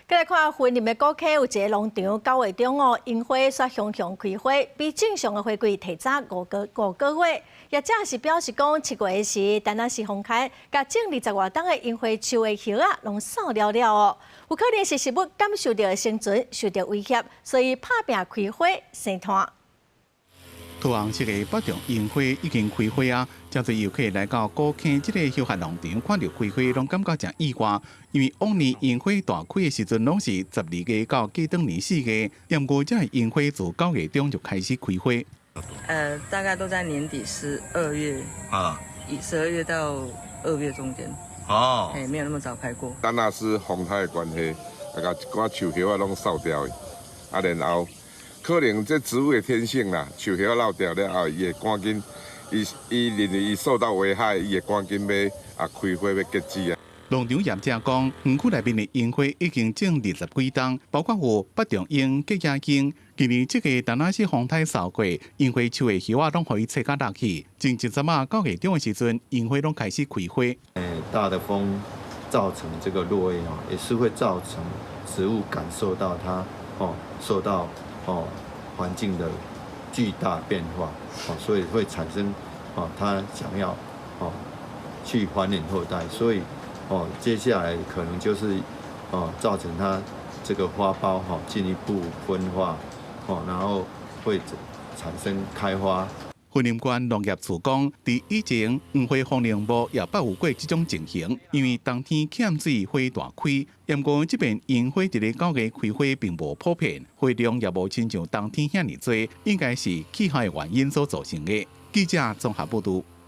再来看云林的古溪有一个农场9月中樱花煞熊熊开花，比正常的花季提早5个月。业者是表示讲，7月时，但若是风开，甲种20外冬的樱花树的叶啊，拢扫了了哦。有可能是食物感受到生存受到威胁，所以拍拼开花生炭。土红色的北重樱花已经开花啊，真侪游客来到古坑这个休闲农场，看到开花，拢感觉真意外。因为往年樱花大开的时阵，拢是12月到过当年4月，不过这樱花自9月中就开始开花。大概都在年底12月啊，以12月到2月中间。哦，没有那么早开过。但那是风台的关系，那个一寡树叶啊拢扫掉的，啊，然后可能这植物的天性啦，树叶落掉了后，伊会赶紧，伊受到危害，伊会赶紧要开花要结籽啊。农场业者讲，园区内面的樱花已经种20几档，包括有北重樱、吉野樱。今年这个但那是风台扫过，樱花树的叶啊拢可以切甲落去。前一阵啊9月中的时阵，樱花拢开始开花。大的风造成这个落叶啊，也是会造成植物感受到它受到环境的巨大变化所以会产生它想要去繁衍后代，所以接下来可能就是造成它这个花苞进一步分化然后会产生开花。云林县农业处讲，伫以前黄花风铃木也捌有过这种情形，因为冬天欠水，花大开。不过这边樱花伫咧9月开花并无普遍，花量也无亲像冬天遐尼多，应该是气候的原因所造成的。记者综合报道。